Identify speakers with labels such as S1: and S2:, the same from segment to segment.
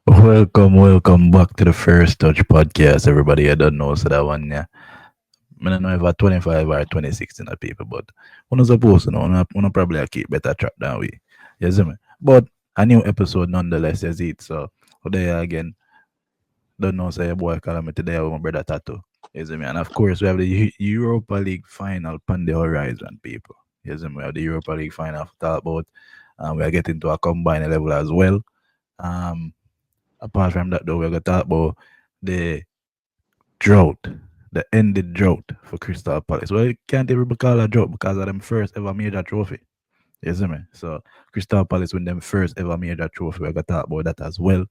S1: Welcome back to the First Touch podcast, everybody. I don't know, so that one, yeah. I don't know if I 25 or 26 in the people, but one is supposed to know, one probably keep better track than we. You see me? But a new episode nonetheless, is it. So, there again, don't know, say, boy, call me today with my brother Tattoo. You see me? And of course, we have the Europa League final on the horizon, people. You see me? We have the Europa League final to talk about. We are getting to a combined level as well. Um, Apart from that, though, we're going to talk about the drought, the ended drought for Crystal Palace. Well, you can't even call it a drought because of them first ever major trophy. You see me? So, Crystal Palace win them first ever major trophy. We're going to talk about that as well.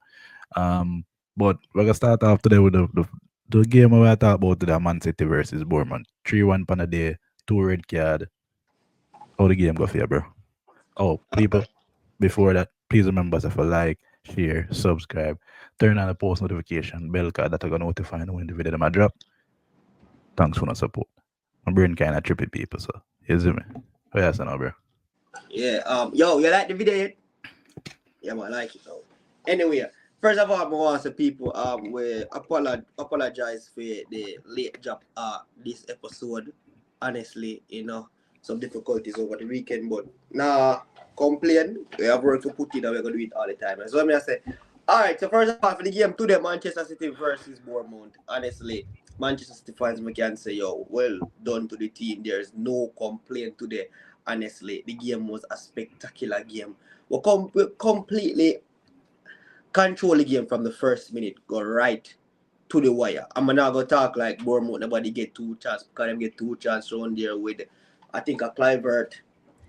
S1: But we're going to start off today with the game we're going to talk about today, Man City versus Bournemouth. 3-1 pan a day, two red card. How the game go for you, bro? Oh, people, before that, please remember to like, share, subscribe, turn on the post notification bell card that are gonna notify you when the video them a drop. Thanks for the support. My brain kinda trippy people, so you see me. Oh yeah, so now, bro.
S2: Yeah, yo, you like the video yet? Yeah, man, I like it though. Anyway, first of all, I want to people we apologize for the late drop this episode. Honestly, some difficulties over the weekend, but nah complain. We have work to put in and we're gonna do it all the time. So let me say, alright, so first of all for the game today, Manchester City versus Bournemouth. Honestly, Manchester City fans we can say yo, well done to the team. There's no complaint today. Honestly, the game was a spectacular game. We completely control the game from the first minute, go right to the wire. I'm not gonna talk like Bournemouth, nobody get two chances because them get two chances around there with I think a Clivert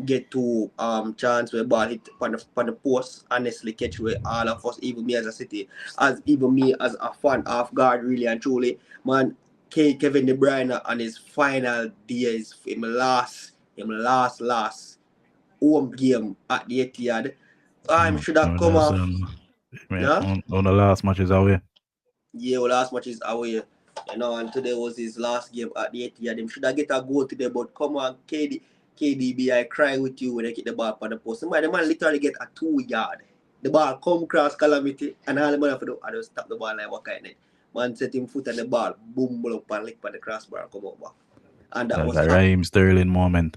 S2: get two chance where ball hit on the post. Honestly catch where all of us, even me as a city, as even me as a fan off guard really and truly. Man, Kevin De Bruyne on his final days, him last home game at the Etihad. I should have
S1: I
S2: come
S1: just
S2: off.
S1: man,
S2: Yeah?
S1: on the last matches away.
S2: Yeah, well, last match is away. And today was his last game at the Etihad. Him should have get a goal today, but come on, KDB, I cry with you when I get the ball on the post. The man literally get a 2 yard. The ball come cross calamity, and all the man have to do, I just stop the ball like what kind of man set him foot on the ball, boom, ball up and lick on the crossbar and come out back. And that
S1: Like
S2: was
S1: a Raheem Sterling moment.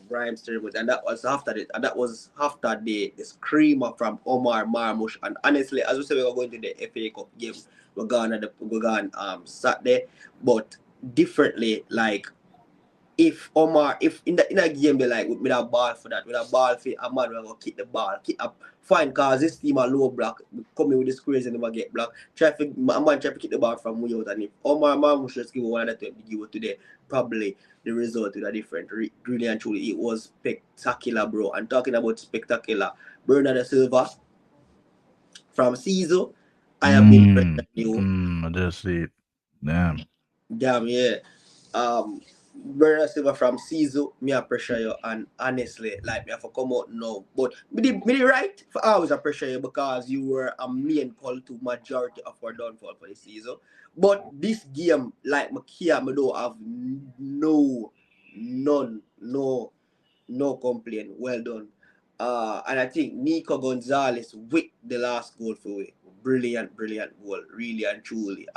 S2: Brian Sterling, and that was after it, and that was after the screamer from Omar Marmush. And honestly, as we said, we were going to the FA Cup game. We're going Saturday, but differently. Like if in that game they like with a ball for that, with a ball for a man, we're gonna kick the ball, kick up. Fine, cause this team are low block, coming with the squares and never get blocked. A man try to kick the ball from way out, and if Omar Marmush just give one of them give it today, probably the result would have different. Really and truly, it was spectacular, bro. And talking about spectacular, Bernardo Silva from Ciso, I have been pressuring you.
S1: I just see it. Damn.
S2: Damn, yeah. Bernardo Silva from Ciso, me a pressure you, and honestly, like me have to come out now. But me the right for always a pressure you because you were a main call to majority of our downfall for the season. But this game, like me don't have no complaint. Well done. And I think Nico Gonzalez with the last goal for we. Brilliant goal. Really and truly.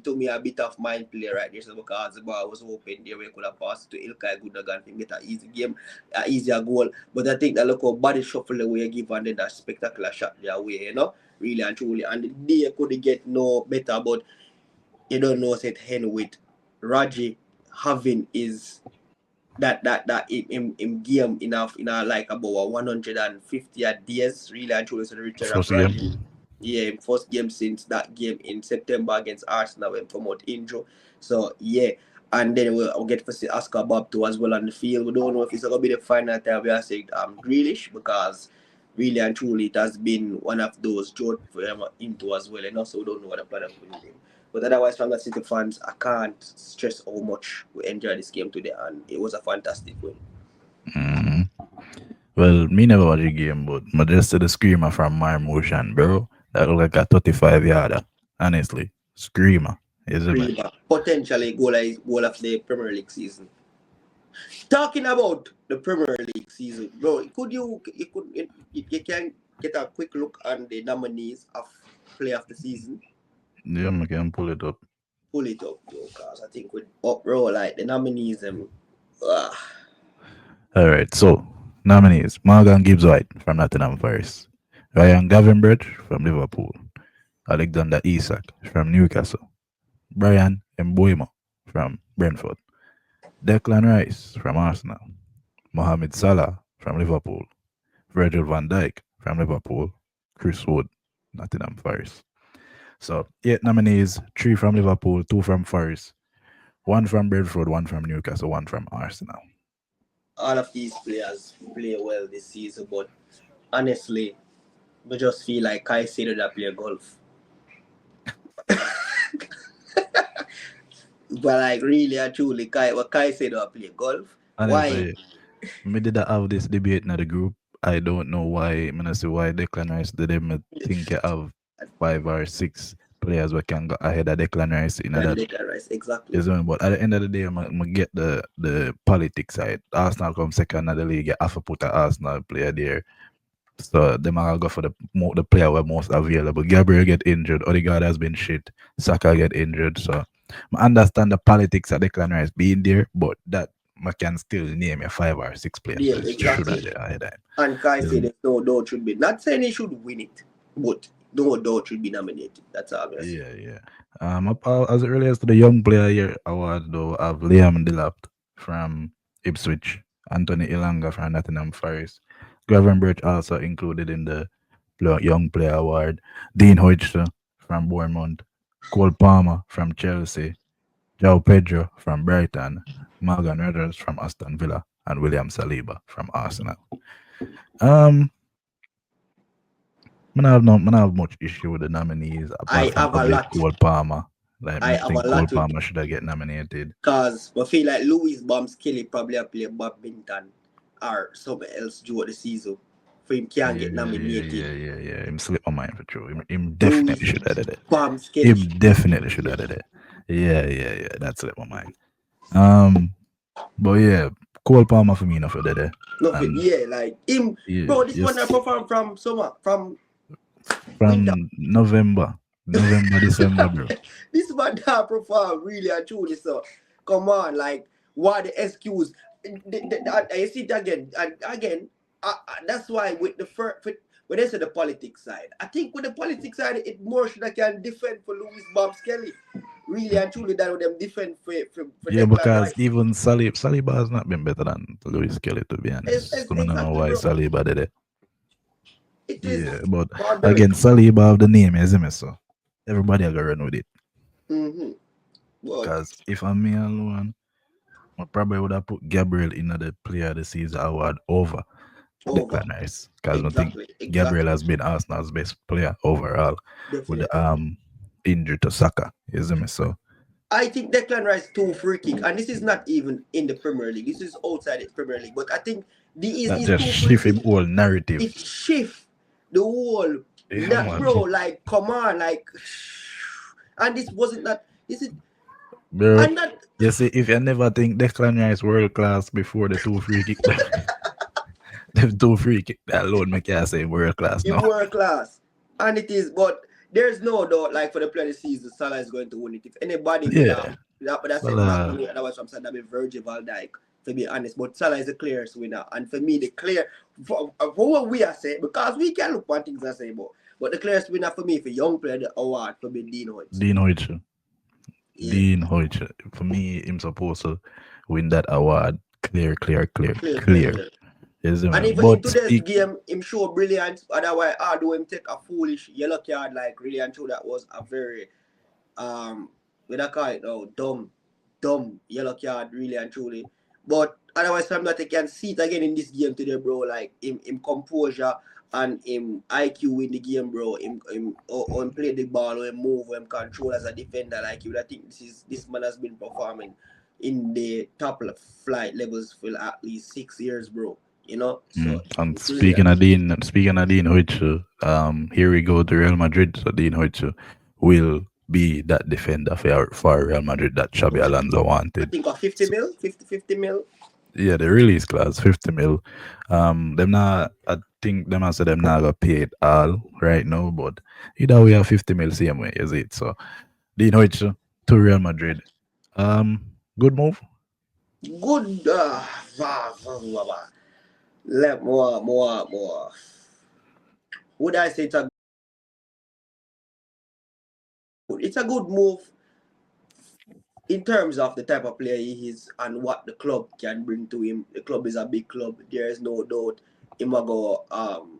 S2: To me, a bit of mind play right there so because the ball was open there. We could have passed to Ilkay Gundogan to get an easy game, an easier goal. But I think that look how body shuffle the way give and then that spectacular shot their way. Really and truly. And they could get no better, but you don't know set hen with Raji having is that in game enough like about 150 days really and truly so the return of
S1: First game.
S2: Raji. Yeah, first game since that game in September against Arsenal when promote injury. So yeah, and then we'll get to see Oscar Bob too as well on the field. We don't know if it's gonna be the final time we are saying Grealish because really and truly it has been one of those drought for him into as well, so we don't know what the plan of with him. But otherwise, from the City fans, I can't stress how much we enjoyed this game today, and it was a fantastic win.
S1: Mm. Well, me never watch the game, but I just see the screamer from my motion, bro. That look like a 35 yarder. Honestly. Screamer. Is it me?
S2: Really, potentially goal of the Premier League season. Talking about the Premier League season, bro, you can get a quick look on the nominees of player of the season?
S1: Yeah, I can pull it up.
S2: Pull it up, yo, cause I think with up row like the nominees them. Uh,
S1: All right, so nominees: Morgan Gibbs White from Nottingham Forest, Ryan Gravenberch from Liverpool, Alexander Isak from Newcastle, Brian Mbuemo from Brentford, Declan Rice from Arsenal, Mohamed Salah from Liverpool, Virgil van Dijk from Liverpool, Chris Wood, Nottingham Forest. So 8 nominees: 3 from Liverpool, 2 from Forest, 1 from Brentford, 1 from Newcastle, 1 from Arsenal.
S2: all of these players play well this season, but honestly, I just feel like Kai said that play golf. But like really and truly, Kai what Kai said that play golf. Why?
S1: Honestly, me did I have this debate in the group. I don't know why. I mean, I say why Declan Rice did them think you have 5 or 6 players we can go ahead of Declan Rice in
S2: Than
S1: that.
S2: Declan Rice, exactly.
S1: Is one, but at the end of the day, I'm get the politics side. Arsenal come second in the league. You have to put an Arsenal player there. So them are go for the player were most available. Gabriel get injured. Odegaard has been shit. Saka get injured. So I understand the politics of Declan Rice being there, but that I can still name a 5 or 6 players
S2: Yeah,
S1: that should have
S2: exactly.
S1: there ahead of him.
S2: And Kai said
S1: Isn't
S2: there's no doubt should be. Not saying he should win it, but no doubt should be nominated. That's all I'm gonna say.
S1: Yeah, yeah. As it relates to the young player here award, though, I have Liam Delap from Ipswich, Anthony Ilanga from Nottingham Forest, Gravenberch also included in the young player award, Dean Huijsen from Bournemouth, Cole Palmer from Chelsea, João Pedro from Brighton, Morgan Rogers from Aston Villa, and William Saliba from Arsenal. Um, I don't have much issue with the nominees apart
S2: I
S1: from
S2: have a
S1: probably
S2: lot.
S1: Cole Palmer. Like
S2: I
S1: me
S2: have a
S1: think Cole
S2: lot with
S1: Palmer should have get nominated.
S2: because I feel like Louis Bombs Kelly probably a play badminton or something else throughout the season. For him can
S1: Yeah,
S2: get
S1: yeah, yeah,
S2: nominated.
S1: yeah, yeah, yeah. Him slip my mind for true. Him definitely
S2: Louis
S1: should have did it.
S2: Bombs Kelly
S1: Him
S2: should
S1: definitely
S2: be
S1: should have
S2: there.
S1: did it. Yeah, yeah, yeah. That slipped my mind. Um, but yeah, Cole Palmer for me enough for that.
S2: Nothing,
S1: And
S2: yeah, like him,
S1: yeah,
S2: bro. This one I
S1: yes,
S2: perform from summer, from winter.
S1: from November, December, bro.
S2: This man that perform really and truly. So, come on, like, what the excuse? I see it again and again. That's why with the first, when they say the politics side, I think with the politics side, it more should I can defend for Louis Bob Kelly, really and truly than with them defend for
S1: Yeah,
S2: Declan
S1: because
S2: Rice.
S1: even Saliba has not been better than Luis Kelly, to be honest. So I don't know
S2: Exactly,
S1: why
S2: bro.
S1: Saliba did it.
S2: It is
S1: Yeah, but
S2: boundary.
S1: again, Saliba have the name, isn't it? So everybody are gonna run with it.
S2: Mm-hmm. But
S1: Because if I'm me alone, I probably would have put Gabriel in the player of the season award over
S2: over.
S1: Declan Rice. Because I think
S2: Exactly.
S1: Gabriel
S2: Exactly.
S1: has been Arsenal's best player overall with the
S2: Definitely.
S1: injury to Saka, isn't it? So
S2: I think Declan Rice two free kick, and this is not even in the Premier League. This is outside the Premier League. But I think
S1: that
S2: his
S1: just
S2: two free
S1: shift him
S2: kick
S1: whole
S2: it
S1: narrative.
S2: shift the whole
S1: Yeah,
S2: bro.
S1: man.
S2: Like come on, like, and this wasn't that. This is
S1: Bro,
S2: and that
S1: you see, if you never think Declan Rice world class before the 2 free kick, the 2 free kick that alone make you say world class
S2: in
S1: now.
S2: world class, and it is. But there's no doubt. Like for the player of the season, Salah is going to win it. If anybody could
S1: Yeah.
S2: have, but I said
S1: Salah.
S2: McNamee, that was from Salah, Virgil van Dijk. To be honest, but Salah is the clearest winner, and for me, the clear for what we are saying because we can look at things I say, but the clearest winner for me for young player the award for me Dean Hoyt.
S1: Dean Huijsen.
S2: Yeah,
S1: Dean Huijsen. For me, him supposed to win that award. Clear, clear, clear,
S2: clear, clear,
S1: clear.
S2: clear.
S1: Yes,
S2: And
S1: man.
S2: even in
S1: But
S2: today's
S1: speak,
S2: game, him show brilliant. Otherwise, I do him take a foolish yellow card like really and true. That was a very what I call it now, dumb yellow card, really and truly. But otherwise, from that, I can see it again in this game today, bro. Like him composure and him IQ in the game, bro. Him play the ball, or him move, or him control as a defender. Like you, I think this man has been performing in the top flight levels for at least 6 years, bro. You know, so
S1: and
S2: it's brilliant.
S1: speaking of Dean Huijsen, here we go to Real Madrid. So Dean Huijsen will be that defender for Real Madrid that Xabi Alonso
S2: I
S1: wanted.
S2: think of 50 mil, 50 mil.
S1: Yeah, the release class 50 mil. Them not. think them answer them not gonna pay it all right now, but either we have 50 mil same way, is it? So Dean Huijsen to Real Madrid. Good move.
S2: Good. Let more. Would I say it's a good move in terms of the type of player he is and what the club can bring to him. The club is a big club. There is no doubt him a go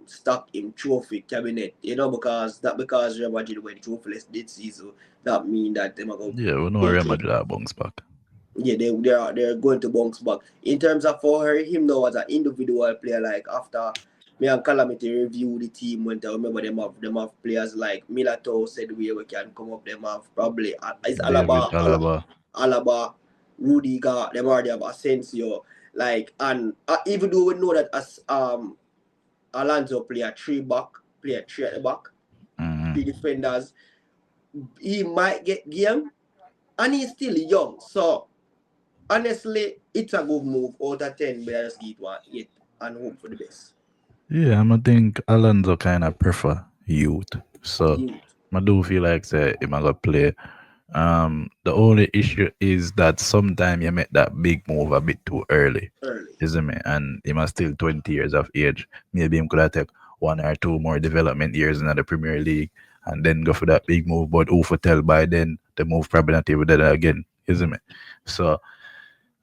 S2: stock him trophy cabinet. Because Real Madrid went trophyless this season. That mean that them a go
S1: Yeah, we know Real
S2: take it.
S1: Madrid are bounce back.
S2: Yeah, they're going to bounce back. In terms of for him though as an individual player, like after me and Calamity review the team when I remember them have players like Milato said we can come up, them have probably it's
S1: David Alaba.
S2: Alaba, Rudiger, them already have Asensio, like and even though we know that as Alonso play a play a three at the back, three
S1: Mm-hmm.
S2: defenders, he might get game and he's still young. So honestly, it's a good move out of 10, but I just give it 1 8 and hope for the best.
S1: Yeah, I think Alonso kind of prefer youth. So
S2: Youth
S1: I do feel like say him a go play. The only issue is that sometimes you make that big move a bit too early,
S2: early.
S1: isn't it? And he must still 20 years of age. Maybe him could have take 1 or 2 more development years in the Premier League and then go for that big move. But who for tell by then the move probably not even there again, isn't it? So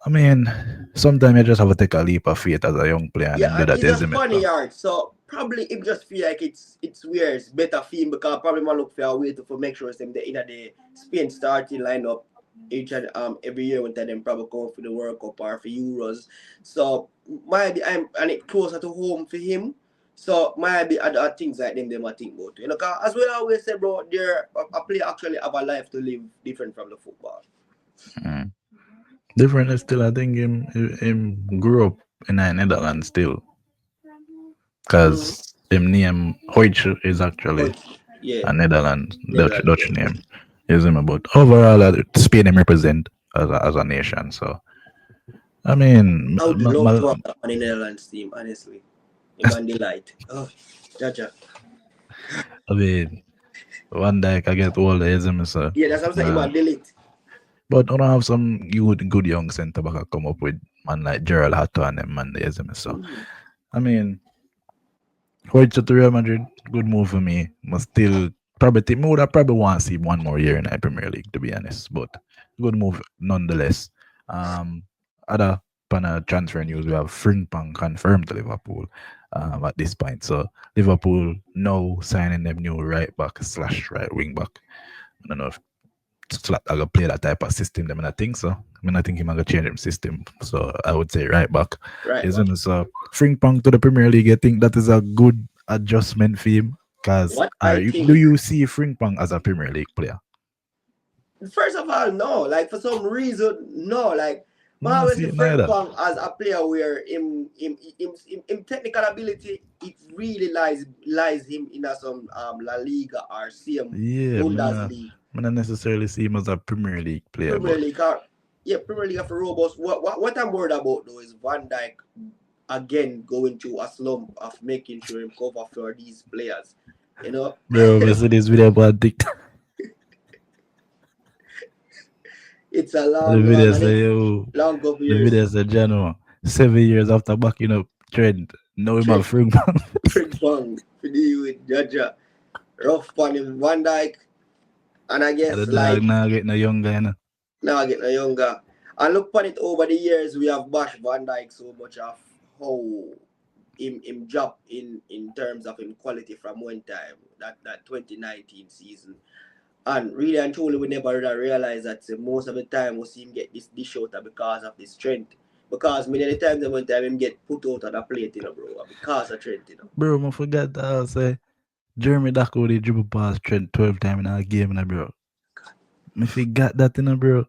S1: I mean, sometimes you just have to take a leap of faith as a young player and
S2: Yeah,
S1: then do
S2: and
S1: that,
S2: it's a
S1: isn't it?
S2: funny
S1: So
S2: yard. So probably it just feel like it's weird, it's better for him because probably man look for a way to for make sure them the in the Spain starting lineup each and every year when them probably come for the World Cup or for Euros. So maybe I'm and it closer to home for him. So maybe other things like them I think about. 'Cause as we always say, bro, there a player actually have a life to live different from the football.
S1: mm. Different is still, I think him grew up in the Netherlands still
S2: Mm-hmm.
S1: because him name Huijsen is actually
S2: Yeah,
S1: a Netherlands
S2: Netherlands
S1: Dutch
S2: player.
S1: name, isn't it? But overall, Spain him represent as a nation. So I mean,
S2: I would love to have that on the Netherlands team, honestly. Him and Delight. Oh, Jaja.
S1: I mean, one day I get older, isn't it? So
S2: Yeah, that's what I'm saying. Him
S1: uh,
S2: and Delete.
S1: but I don't have some good young centre back come up with man like Gerald Hatto and them man, isn't it? So
S2: Mm.
S1: I mean. Hoyt to Real Madrid, good move for me. But still, probably think me would have probably want to see 1 more year in the Premier League, to be honest. But good move nonetheless. Um, other panel transfer news, we have Frimpong confirmed to Liverpool at this point. So Liverpool now signing them new right back slash right wing back. I don't know if Slot I gonna play that type of system. Them and I think so. I mean, I think he gonna change him system. So I would say right back.
S2: Right back.
S1: Isn't it? So Frimpong to the Premier League. I think that is a good adjustment for him. Cause
S2: What I
S1: do
S2: think,
S1: you see Frimpong as a Premier League player?
S2: first of all, no. Like, for some reason, no. Like,
S1: No,
S2: I
S1: I
S2: always
S1: see
S2: see
S1: it neither.
S2: Frimpong as a player where him technical ability, it really lies him in a some La Liga or CM
S1: Yeah,
S2: Bundesliga.
S1: I not necessarily see him as a Premier League player,
S2: Premier
S1: but
S2: League are yeah, Premier League for robust. What I'm worried about though is Van Dijk again going through a slump of making sure him cover for these players. You know,
S1: bro, I see this video about TikTok.
S2: it's a
S1: The
S2: long
S1: video
S2: run and
S1: say,
S2: it's
S1: yo,
S2: long couple
S1: the
S2: years.
S1: video say, Jano, 7 years after backing up Trent, now him have
S2: Trent
S1: Frimpong.
S2: Frimpong to deal with Jaja. Rough on him, Van Dijk, and I
S1: The
S2: guess
S1: dog
S2: like
S1: now getting a young guy now.
S2: now getting younger. And look upon it over the years, we have bashed Van Dijk so much of how him drop in terms of him quality from one time that 2019 season. And really and truly, we never really realize that most of the time we see him get this dish out because of his strength. Because many of the times one time him get put out on the plate, bro, because of strength,
S1: Bro, I forgot that I say Jeremy Dako they dribble past Trent 12 times in a game, bro. I forgot that, bro.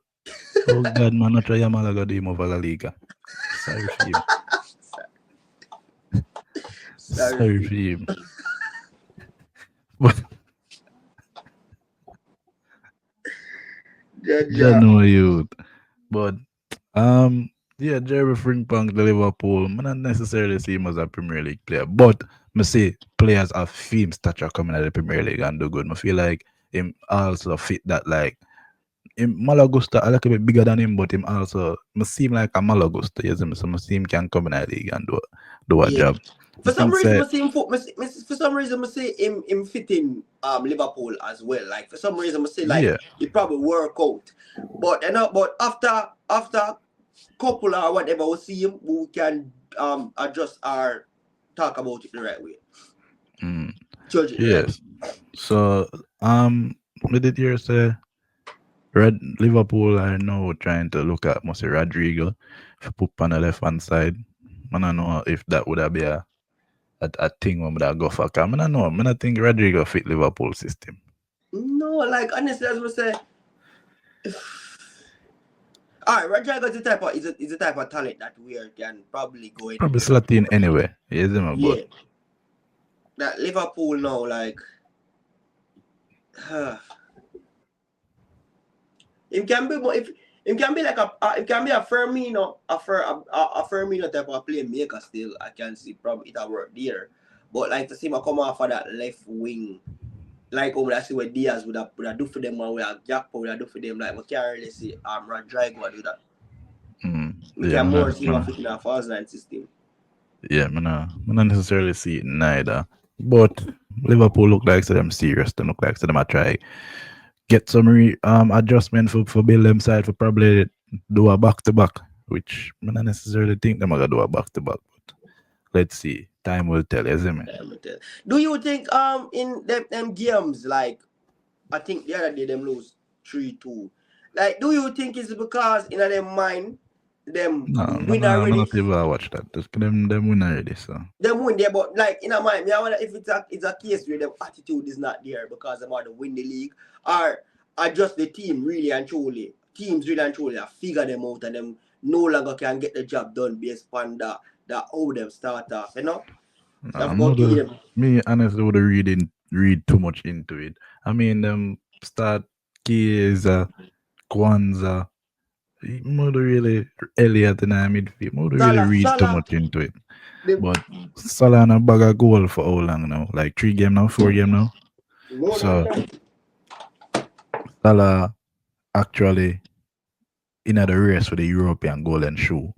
S1: Oh, God, man, not try Yamala do him over La Liga. Sorry for him.
S2: Sorry
S1: Sorry
S2: for
S1: for him. But, just
S2: Jaja.
S1: know you. But, yeah, Jeremy Frimpong, the Liverpool, I not necessarily see him as a Premier League player. But, me see players of film stature coming out of the Premier League and do good. I feel like him also fit that like him Malagusta a little bit bigger than him, but him also me seem like a Malagusta, you see me. So me see him can come in the league and do a
S2: Yeah.
S1: job. I
S2: For some
S1: think
S2: reason,
S1: say
S2: I see him. For some reason, I see him fitting Liverpool as well. Like for some reason, I see like
S1: yeah.
S2: he probably work out. But but after couple or whatever, we see him, we can adjust our talk about it the right way,
S1: Mm,
S2: judge it the right way.
S1: yes. So we did hear say Red Liverpool are now trying to look at Mose Rodrigo for put on the left hand side. I don't know if that would have be a thing when would have go for. Cause I don't know. I don't think Rodrigo fit Liverpool system.
S2: No, like honestly, as I say, all right, Rodrigo is the type of talent that we can probably go
S1: Probably
S2: anywhere.
S1: slot in anyway. You see me? But
S2: Yeah, that Liverpool now, like, it can be more if it can be like it can be a Firmino, a Firmino type of playmaker. Still, I can see probably it'll work there. But like to see him come off of that left wing, like when I see what Diaz would have do for them, and what Gakpo would have do for them. Like we can't really see Rodrigo would do that. We
S1: yeah,
S2: can more see him fit in a false line system.
S1: yeah, I not necessarily see it neither. But Liverpool look like so them serious. They look like so them I try get some adjustment for build them side for probably do a back to back, which I not necessarily think them gonna do a back to back. But let's see. Time will tell, you see me?
S2: Do you think in them games like I think the other day them lose 3-2. Like, do you think it's because in their mind them
S1: No,
S2: win
S1: I'm
S2: already?
S1: not even watch that. Just them win already, so
S2: Them win there, but like in a mind, me I wonder if it's a case where the attitude is not there because they want to win the league, or just the team really and truly teams really and truly figure them out and them no longer can get the job done based on the how them start off, you know?
S1: no,
S2: So I've
S1: I'm
S2: got
S1: not
S2: to give
S1: a,
S2: them
S1: me honestly would read too much into it. I mean them start Kiesa, Kwanzaa, more really Elliot and I midfield. More really
S2: Salah,
S1: read too
S2: Salah,
S1: much into it.
S2: the
S1: But Salah and a bag of goal for how long now? Like 3 game now, 4 game now.
S2: more than
S1: So
S2: that.
S1: Salah actually in the race for the European golden shoe.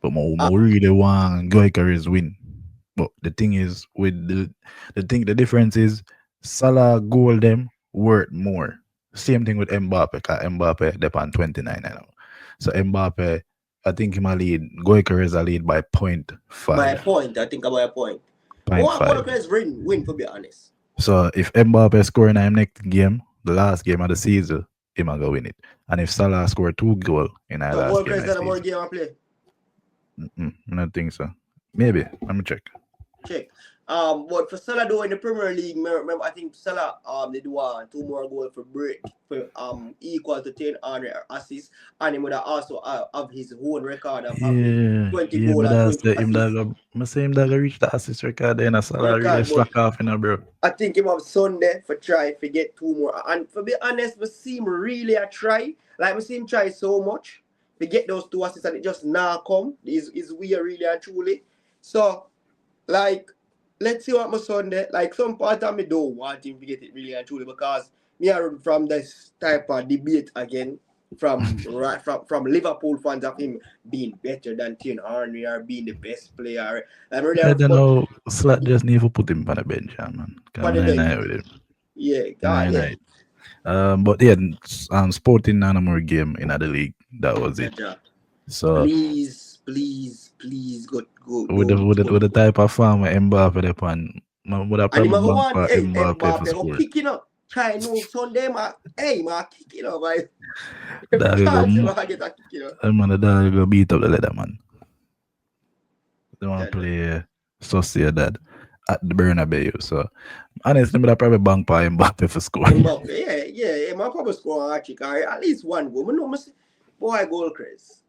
S1: But
S2: Uh,
S1: more really want Gyokeres win. But the thing is with the difference is Salah goal them worth more. Same thing with Mbappe, cause Mbappe depend 29 now. So Mbappe, I think him a lead. Gyokeres a lead by point
S2: by a
S1: five.
S2: point, I think about a point.
S1: Point
S2: What
S1: five.
S2: Gyokeres win to be honest.
S1: So if Mbappe score in him next game, the last game of the season, him a go win it. And if Salah score 2 goal in our
S2: So
S1: last game
S2: Gyokeres
S1: of the
S2: got a more
S1: season,
S2: game I play.
S1: I don't think so. Maybe. Let me check.
S2: Check. But for Salah though in the Premier League, remember I think Salah they do two more goals for break for equal to 10 assists, and he would also have his own record of having
S1: Yeah,
S2: 20
S1: yeah,
S2: goal
S1: but
S2: and
S1: I
S2: 20
S1: say him that
S2: assists
S1: go, I say him that go reach the assist record then a Salah really
S2: record. But
S1: slack off in a bro.
S2: I think him have Sunday for try to get two more. And for be honest, we see him really a try. Like we see him try so much to get those two assists and it just now come. Is we really and truly. So like let's see what my Sunday. Like some part of me don't want him to get it really and truly because me are from this type of debate again from Liverpool fans of him being better than Tien Henry or being the best player. And really,
S1: I don't
S2: but
S1: know, Slack just need to put him on the bench, man.
S2: for
S1: Come
S2: the
S1: on,
S2: bench,
S1: I with him.
S2: yeah,
S1: Can
S2: God, yeah.
S1: I? But yeah, Sporting none more game in the league. That was it.
S2: Jaja.
S1: So
S2: Please, please, please, go,
S1: with the
S2: don't.
S1: type of farm with Mbappe upon, would have
S2: And him
S1: probably
S2: have
S1: bank
S2: one,
S1: for
S2: hey,
S1: Mbappe for
S2: Mbappe, go
S1: score.
S2: kicking up. Try no Sunday, ma, hey, ma, kicking up, right? Every
S1: Dog go,
S2: chance, ma, get a kicking up.
S1: man, the dog go beat up the leather man. They want to
S2: Jaja.
S1: play Sociedad at the Bernabeu. So honestly, but I probably bank for Mbappe for score.
S2: Mbappe, yeah, ma, probably score a kick, or at least one goal. I know, boy, goal craze.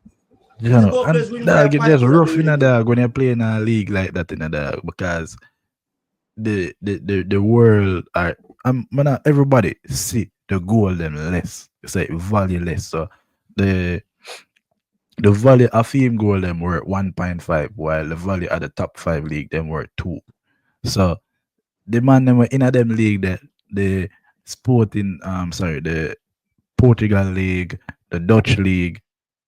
S1: You
S2: If the
S1: know,
S2: goal
S1: and
S2: craze win by a
S1: dog it
S2: fight,
S1: just
S2: could have
S1: rough
S2: do
S1: in a
S2: anything.
S1: dog when you play in a league like that in a dog because the world are man, everybody see the goal them less. It's like value less. So the the value of him goal them were 1.5 while the value at the top 5 league them were 2. So the man them were in a them league the sporting sorry, the Portugal league, the Dutch league,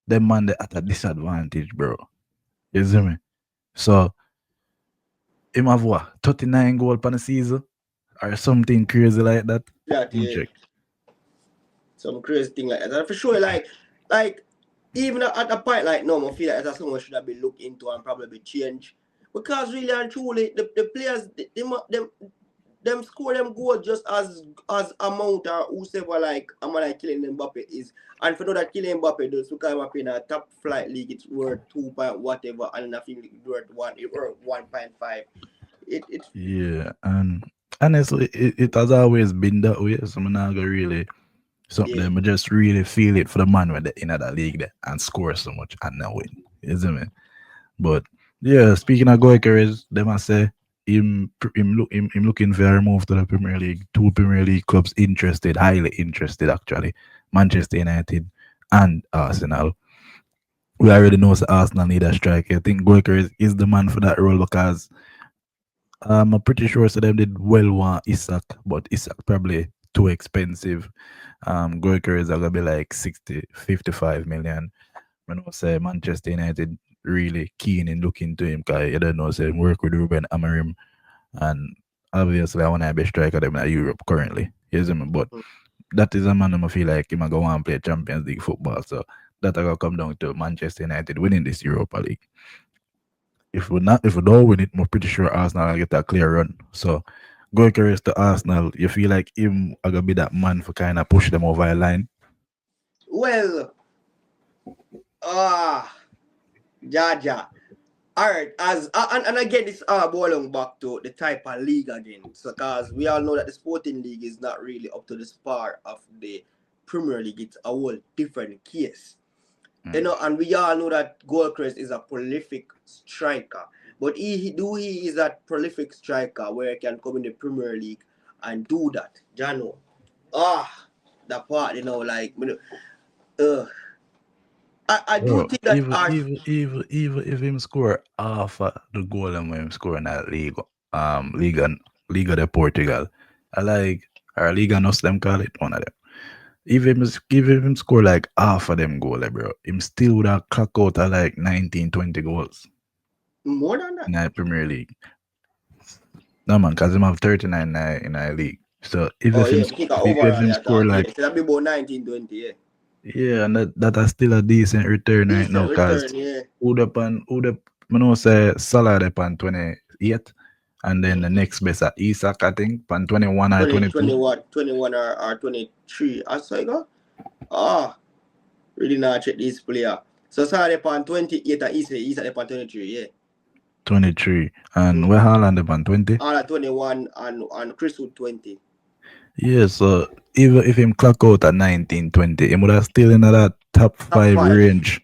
S1: them man they at a disadvantage, bro. You see me? So him have what 39 goal per season or something crazy like that.
S2: That
S1: Let me
S2: yeah,
S1: check.
S2: some crazy thing like that. And for sure, like even at a point like no, I feel like that's someone should have been looked into and probably changed. Because really and truly, the players them score them goals just as amount or whosoever like I'm like killing Mbappe is. And for know that killing Mbappe does because Mbappe in a top flight league it's worth 2 point whatever and I think it's worth 1.5. It
S1: Yeah, and honestly, it has always been that way. So I'm not gonna really something
S2: yeah.
S1: them I just really feel it for the man when they in that league there and score so much and now win. You see me? But yeah, speaking of Gyokeres, them I say him looking for a move to the Premier League. Two Premier League clubs interested, highly interested actually. Manchester United and Arsenal. We already know that Arsenal need a striker. I think Gyokeres is the man for that role because I'm pretty sure so them did well want Isak, but Isak probably too expensive. Gyokeres are gonna be like 60, 55 million. I know say Manchester United really keen in looking to him because you don't know say him work with Ruben Amorim and obviously I want to be striker them in Europe currently. You see me? But that is a man who I feel like him a go and play Champions League football. So that I gonna come down to Manchester United winning this Europa League. If we don't win it, I'm pretty sure Arsenal will get a clear run. So Gyokeres to Arsenal, you feel like him are gonna be that man for kind of push them over a line.
S2: Well, ah, Jaja. All right, as and again, this boiling back to the type of league again. So, cause we all know that the Sporting League is not really up to the spar of the Premier League. It's a whole different case, you
S1: Mm.
S2: know. And we all know that Gyokeres is a prolific striker, but he is a prolific striker where he can come in the Premier League and do that. Jano, the part you know, like, uh, I do
S1: Bro,
S2: think that
S1: even if him score half the goal and when him score in that league, Liga de Portugal, I like or Liga Nos them call it one of them. Even if him score like half of them goal, bro, him still would have clock out at like 19, 20 goals
S2: more than
S1: in
S2: that.
S1: that Premier League. No man, cause him have 39 in that league. So
S2: Oh yeah, we think of
S1: if
S2: overall
S1: him
S2: yeah
S1: score
S2: talk. Yeah,
S1: like
S2: so that be about 1920, yeah.
S1: yeah, and that are still a decent return right now.
S2: Decent
S1: Cause
S2: return, yeah.
S1: who the I know say Salah up on 28, and then the
S2: Mm-hmm.
S1: next best at Isak I think on 21 or
S2: 20,
S1: 22.
S2: 21, 21 or 23. I saw you go. Ah, really not check this player. So sorry upon 28 and he's at upon 23, yeah.
S1: 23, and where
S2: Mm-hmm.
S1: Haaland up on 20.
S2: All at 21 and Chris Wood 20.
S1: Yeah, so even if him clock out at 19, 20, he would have still in that top
S2: Top
S1: five
S2: five.
S1: range.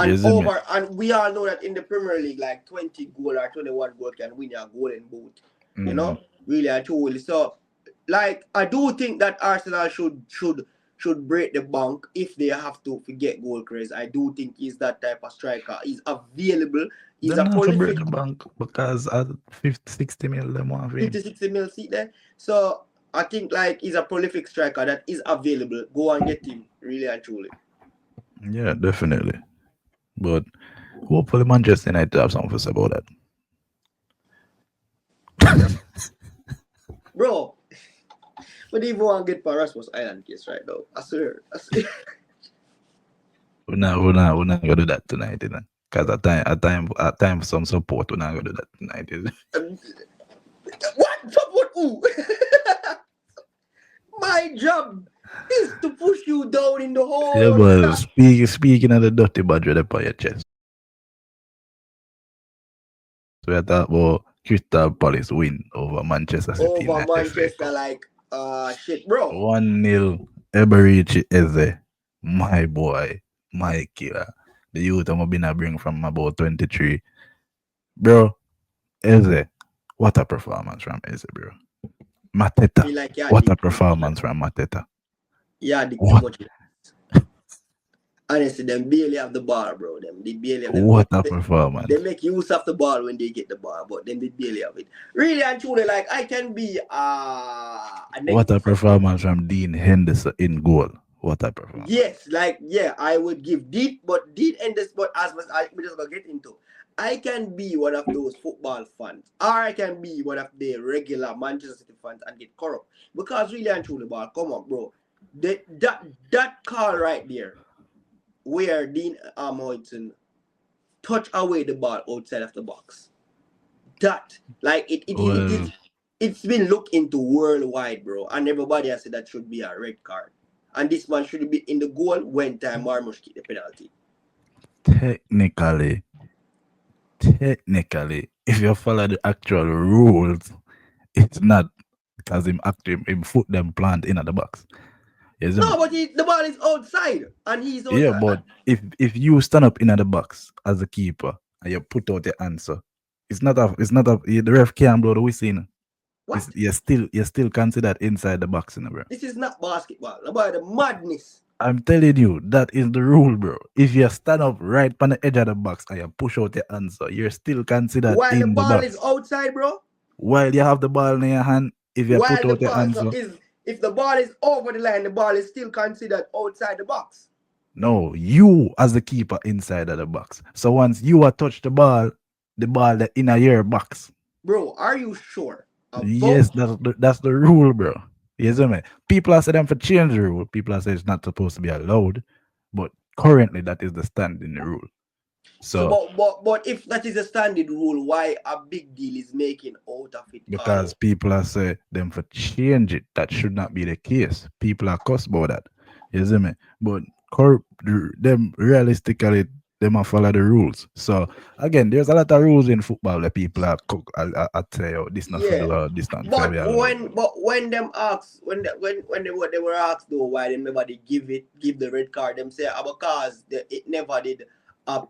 S1: You
S2: And
S1: see me?
S2: over and we all know that in the Premier League, like 20 goal or 21 goal can win a golden boot. You
S1: Mm-hmm.
S2: know? Really and truly. So like I do think that Arsenal should break the bank if they have to forget goal craze. I do think he's that type of striker. He's available. He's
S1: Them
S2: a
S1: not for break
S2: prolific
S1: the bank because at 50, 60 mil them want for him.
S2: 50, 60 mil seat there. So I think like he's a prolific striker that is available. Go and get him, really and truly.
S1: Yeah, definitely. But hopefully Manchester United have something to say about that.
S2: Bro, but even want to get Parasmus Island case right now. I swear. I swear.
S1: We're not gonna do that tonight, you know. Cause at time for some support, we're not gonna do that tonight, is it?
S2: What? Support who? My job is to push you down in the
S1: Yeah,
S2: hole.
S1: but speaking of the dirty badge up on your chest, we are talking about Crystal Palace win over Manchester City in
S2: Over
S1: the FA
S2: Manchester,
S1: Cup.
S2: like, shit, bro.
S1: 1-0 Eberichi Eze, my boy, my killer. The youth I'm gonna bring from about 23. Bro, Eze, what a performance from Eze, bro. Mateta,
S2: Feel like you
S1: what a
S2: dig too much.
S1: performance from Mateta.
S2: Yeah, dig too
S1: What?
S2: much. Honestly, them barely have the ball, bro. Them they barely have them.
S1: What a
S2: They
S1: performance.
S2: make use of the ball when they get the ball, but then they barely have it. Really and truly, like I can be a
S1: What a
S2: negative Celtic.
S1: performance from Dean Henderson in goal. What a performance.
S2: Yes, like yeah, I would give deep, but deep and this, but as much I we just gonna get into. I can be one of those football fans, or I can be one of the regular Manchester City fans and get corrupt. Because really and truly, ball, come on, bro. That call right there, where Dean Huijsen touch away the ball outside of the box. That like
S1: Well,
S2: it's been looked into worldwide, bro, and everybody has said that should be a red card. And this man should be in the goal when time Marmoush kick the penalty.
S1: technically, technically, if you follow the actual rules, it's not because him actually him foot them plant in at the box. You see me?
S2: No, but the ball is outside, and he's
S1: Yeah,
S2: outside.
S1: but if you stand up in at the box as a keeper and you put out the answer, it's not a the ref can't blow the whistle. It's
S2: What?
S1: you're still considered inside the box, bro.
S2: This is not basketball. About the madness.
S1: I'm telling you, that is the rule, bro. If you stand up right on the edge of the box and you push out the answer, you're still considered
S2: While the
S1: in the
S2: ball is
S1: box.
S2: outside, bro.
S1: While you have the ball in your hand, if you
S2: While
S1: put
S2: the
S1: out the
S2: ball so
S1: answer,
S2: is if the ball is over the line, the ball is still considered outside the box.
S1: no, you as the keeper inside of the box. So once you are touch the ball that in a your box.
S2: Bro, are you sure
S1: Yes,
S2: about
S1: that's the rule, bro. You see me? People are saying for change the rule. People are saying it's not supposed to be allowed, but currently that is the standing rule.
S2: so
S1: So
S2: but if that is a standard rule, why a big deal is making out of it all
S1: because
S2: out?
S1: people are saying them for change it, that should not be the case. People are cussed about that. You see me? But them realistically, them are follow the rules. So again, there's a lot of rules in football that people are cook. I tell you, this not for
S2: Yeah.
S1: do, this not for be allowed.
S2: But when them asked when they were asked though why they never they give the red card, them say because it never did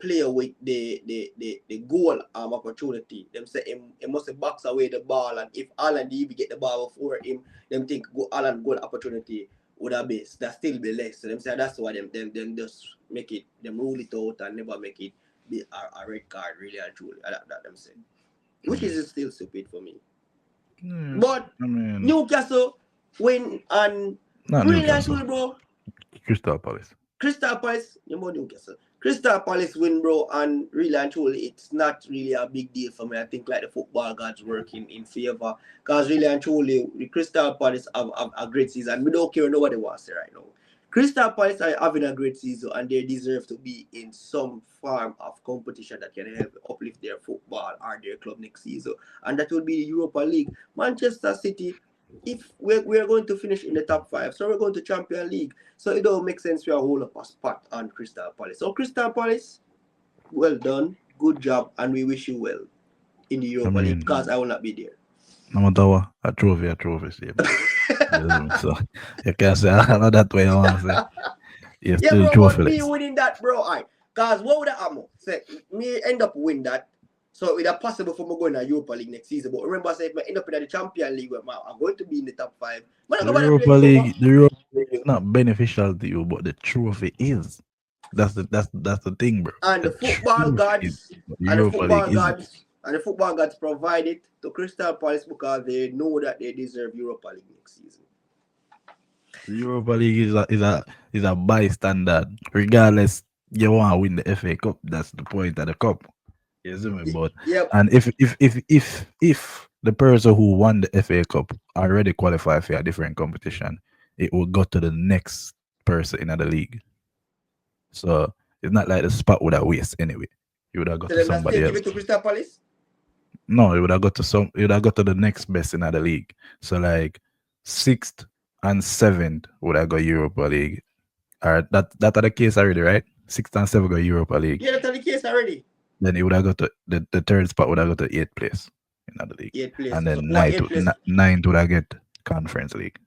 S2: play with the goal opportunity. Them say he must have box away the ball, and if Alan even get the ball before him, them think Alan goal opportunity would have been that still be less. So them say that's why them just make it them rule it out and never make it be a red card really and truly. That them say. Which
S1: Mm.
S2: is still stupid for me.
S1: Yeah,
S2: But
S1: I mean,
S2: Newcastle win and
S1: not
S2: really and
S1: Newcastle,
S2: truly, bro.
S1: Crystal Palace.
S2: Crystal Palace, you know Newcastle. Crystal Palace win, bro, and really and truly, it's not really a big deal for me. I think like the football gods working in favor, because really and truly, the Crystal Palace have a great season. We don't care nobody wants to say right now. Crystal Palace are having a great season, and they deserve to be in some form of competition that can help uplift their football or their club next season, and that will be the Europa League. Manchester City, if we're going to finish in the top five, so we're going to Champion League. So it don't make sense we are hold up a spot on Crystal Palace. So Crystal Palace, well done, good job, and we wish you well in the
S1: I
S2: Europa League
S1: mean,
S2: because I will not be there.
S1: no matter what, a trophy, same. You see me? So you can say all of that way you want to say. You
S2: Yeah,
S1: still
S2: bro, but me
S1: trophyless.
S2: winning that, bro, I cause what would that happen? Say me end up win that. So it's possible for me going to Europa League next season. But remember, say if I end up in the Champion League, where I'm going to be in the top five. Man, I
S1: The
S2: go to play
S1: Europa
S2: Europa.
S1: League, the Europa League is not beneficial to you, but the trophy is. That's the thing, bro.
S2: And
S1: The
S2: the football
S1: trophy is,
S2: gods
S1: but the
S2: and the
S1: Europa League
S2: football
S1: isn't.
S2: gods and the football gods provide it to Crystal Palace because they know that they deserve Europa League next season.
S1: The Europa League is a bystander. Regardless, you want to win the FA Cup. That's the point of the cup. You see me? But
S2: Yep.
S1: and if the person who won the FA Cup already qualified for a different competition, it will go to the next person in the league. So it's not like the spot would have waste anyway. You would have got
S2: So
S1: to
S2: them that still
S1: somebody
S2: give
S1: else.
S2: it to Crystal Palace.
S1: No, it would have got to some. It would have got to the next best in the league. So like sixth and seventh would have got Europa League. Or that are the case already, right? Sixth and seventh got Europa League.
S2: Yeah, that's the case already.
S1: Then it would have got to the third spot would have got to eighth place in the league,
S2: Eight place.
S1: and
S2: So
S1: then
S2: what eight place?
S1: ninth would have get Conference League.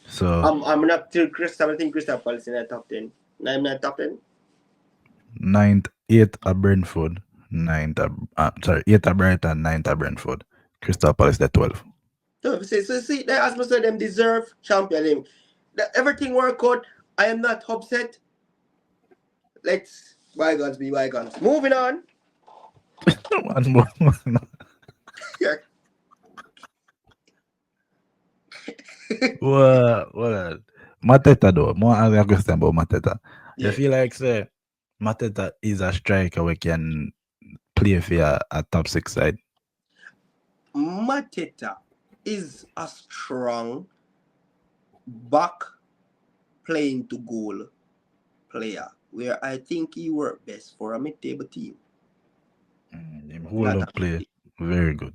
S1: So
S2: I'm not till Crystal. I think Crystal Palace in the top 10. I'm not top 10.
S1: ninth, eighth at Brentford, ninth at sorry, eighth at Brighton, ninth at Brentford. Crystal Palace at 12.
S2: So see, that as much as them deserve Champion League. Everything work out. I am not upset. Let's bygones be bygones. Moving on.
S1: One more. What? Mateta though. More ask a question about Mateta. You
S2: Yeah.
S1: feel like say Mateta is a striker we can play for a top six side.
S2: Mateta is a strong back playing to goal player where I think he worked best for a mid-table team.
S1: Him hold
S2: Not
S1: up
S2: a big
S1: play
S2: team.
S1: very good.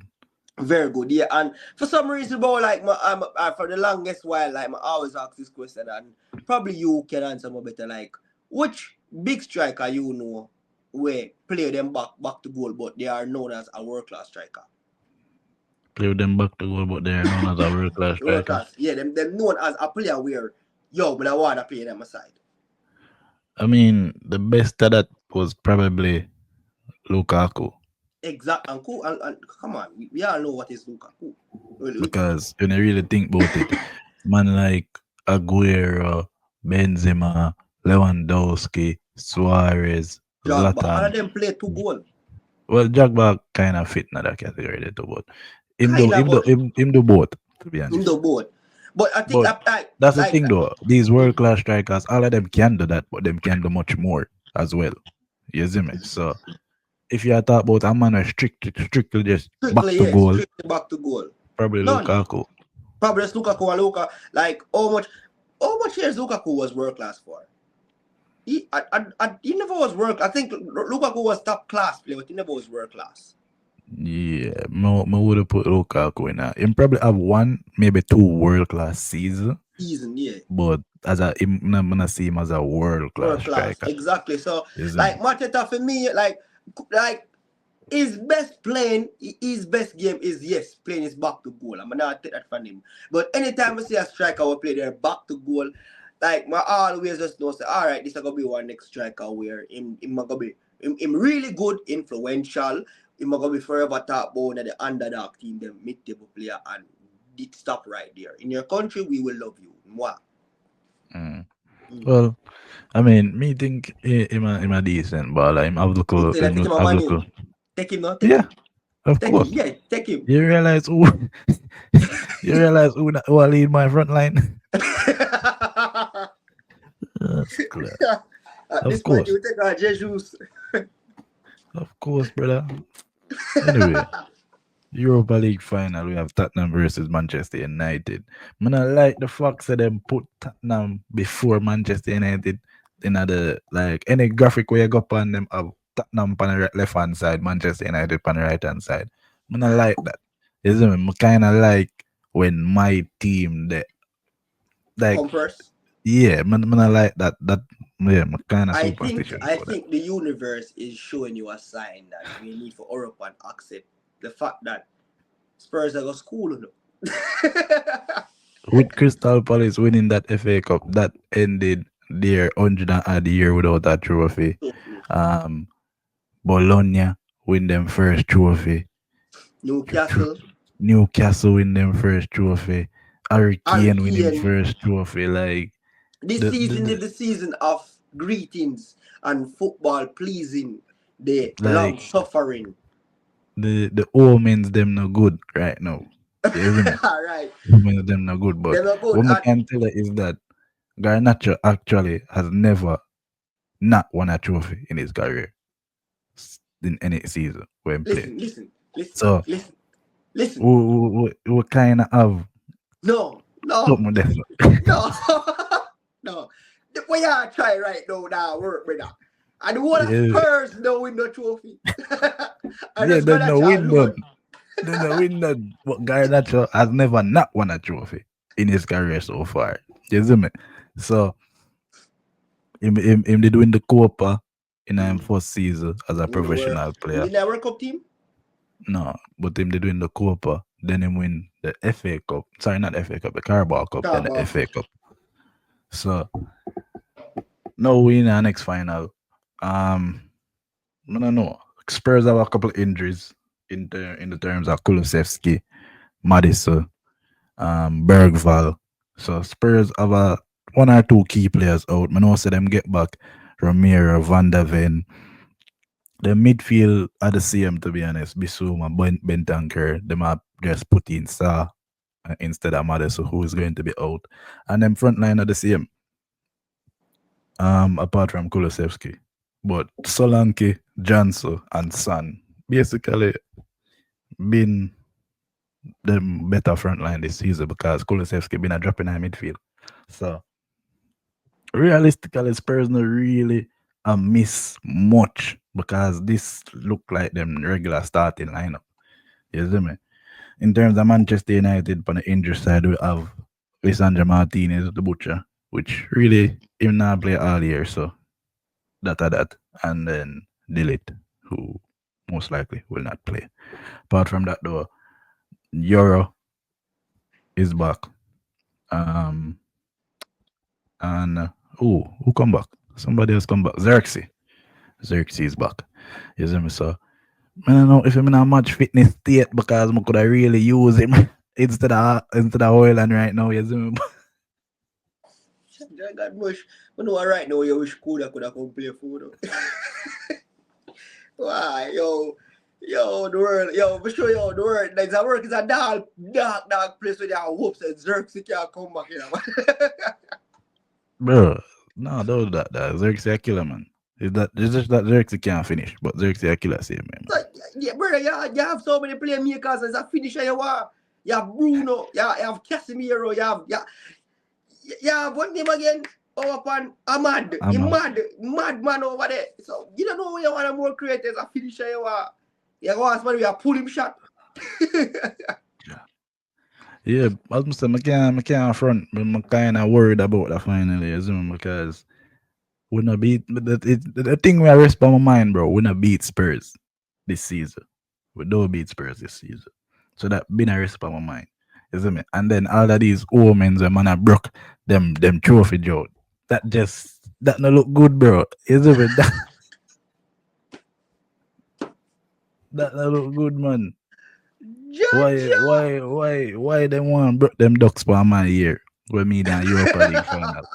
S2: Very good, yeah. And for some reason, bro, like for the longest while, like I always ask this question, and probably you can answer more better. Like, which big striker you know where play them back to goal, but they are known as a world class striker.
S1: Play with them back to goal, but they are known as a world class
S2: World
S1: striker.
S2: class, yeah. Them known as a player where yo, but I wanna play them aside.
S1: I mean, the best of that was probably Lukaku.
S2: Exact and cool and come on, we all know what is Lukaku.
S1: Because when you really think about it, man like Aguero, Benzema, Lewandowski, Suarez,
S2: Jogba, all of
S1: Zlatan.
S2: them play two goal.
S1: Well, Jagba kind of fit in that category there too, but
S2: Kind of, but
S1: him do both, to be
S2: in
S1: honest.
S2: the board. But I think
S1: But
S2: that like
S1: that's the
S2: like
S1: thing though. These world class strikers, all of them can do that, but them can do much more as well. You see me? So if you are talk about a man who strictly just back
S2: strictly,
S1: to
S2: yes,
S1: goal,
S2: strictly back to goal.
S1: probably
S2: None.
S1: Lukaku.
S2: Probably just Lukaku and Luka. Like how much years Lukaku was world class for? He never was world. I think Lukaku was top class player, but he never was world class.
S1: Yeah, me would have put Lukaku in that. Him probably have one, maybe two world class season,
S2: Season, yeah.
S1: but as a him, I'm gonna see him as a world class
S2: World class.
S1: striker.
S2: Exactly. So
S1: Isn't
S2: like
S1: it?
S2: Mateta for me, like his best playing, his best game is yes, playing his back to goal. I'm not take that from him. But anytime I see a striker will play their back to goal, like my always just know say, all right, this is gonna be one next striker where him gonna be him really good, influential. Him gonna be forever top bone at the underdog team, the mid table player, and it stop right there. In your country, we will love you. Mwah.
S1: Mm.
S2: Mm.
S1: Well, I mean, me think him a decent baller. Him have look,
S2: You say that take him a
S1: have
S2: man
S1: look.
S2: in. Take him now, take
S1: Yeah,
S2: him.
S1: of
S2: Take him,
S1: course.
S2: yeah, take him.
S1: You realize who you realize who I lead my front line? That's clear.
S2: At this
S1: Of
S2: point,
S1: course.
S2: you take our Jesus.
S1: Of course, brother. Anyway, Europa League final, we have Tottenham versus Manchester United. Man, I like the fact that them put Tottenham before Manchester United in the like any graphic where you go up on them have Tottenham on the left hand side, Manchester United on the right hand side. Man, I like that. You see me? I kind of like when my team that like
S2: Come first.
S1: yeah, man, I like that. Yeah, I'm kind of
S2: I think
S1: superstitious
S2: I
S1: about that.
S2: think the universe is showing you a sign that we need for Europe and accept the fact that Spurs are go school. You know?
S1: With Crystal Palace winning that FA Cup, that ended their 100 and odd year without a trophy. Um, Bologna win them first trophy.
S2: Newcastle,
S1: Newcastle win them first trophy.
S2: Harry
S1: Hurricane win him
S2: Kane.
S1: first trophy. Like
S2: This season is
S1: the
S2: the season of greetings and football pleasing the long
S1: like
S2: suffering.
S1: the omens them no good right now. You see me?
S2: All right,
S1: Omens them no good. But
S2: they're not good.
S1: what I
S2: And
S1: can tell you is that Garnacho actually has never not won a trophy in his career in any season when play.
S2: listen, listen, listen,
S1: So
S2: listen, listen.
S1: we kind of have
S2: No, no,
S1: something there.
S2: no, no. The way I try right now work, brother. And the one of
S1: Yeah,
S2: Spurs no win no trophy. I
S1: yeah,
S2: just got
S1: there's
S2: that
S1: no
S2: child
S1: win
S2: alone.
S1: none. There's no win none. But Garnacho has never not won a trophy in his career so far. You see me? So him did win the Copa in his
S2: Mm.
S1: first season as a
S2: Win the world.
S1: professional
S2: Win
S1: player.
S2: the World Cup team?
S1: No, but him did win the Copa. Then him win the FA Cup. Sorry, not FA Cup, the Carabao Cup, then the
S2: Carabao
S1: FA
S2: Cup.
S1: Cup. So now we in our next final. I don't know. Spurs have a couple injuries in the terms of Kulusevski, Madison, Bergval. So Spurs have a one or two key players out. I know say them get back Ramiro, Van der Ven. The midfield are the same to be honest. Bissouma, Bentancur, them are just put in Sa instead of Madeso, who is going to be out. And them front line are the same. Apart from Kulusevski. But Solanke, Janso, and San basically been the better front line this season because Kulusevski been a dropping in midfield. So realistically, Spurs not really miss much because this look like them regular starting lineup. You see me? In terms of Manchester United, on the injury side, we have Lisandro Martinez, the butcher, which really him not play all year, so that. And then Delete, who most likely will not play. Apart from that, though, Euro is back. Um, and who come back? Somebody else come back. Xerxes is back. You see me? So I don't know if I'm in a much fitness state because I could have really use him instead of Oiland right now. You see me?
S2: God much. I know right now you wish could have come play food. Why, yo, the world, for sure, the world, like, the work is a dark place where there are hopes that Xerxes can come back,
S1: Bro, no, don't do that. Xerxes a killer, man. It's just that Xerxes can't finish, but Xerxes a killer same man.
S2: So, yeah, brother, you have so many playmakers as a finisher you want. You have Bruno, you have Casemiro, you have what name again? Oh, upon Ahmad. He mad man over there. So you don't know where you want to more create as a finisher you want. You go ask man, you pull him shot.
S1: Yeah, as I said, I can't front. I'm kind of worried about that finally, you see me, because we not beat the thing we rest on my mind, bro. We not beat Spurs this season. We don't beat Spurs this season. So that been a rest on my mind. You see me? And then all of these omens when man have broke them trophy joke. That no look good, bro. You see me? That no look good, man. Why they want broke them ducks for my year? With me down Europa League final.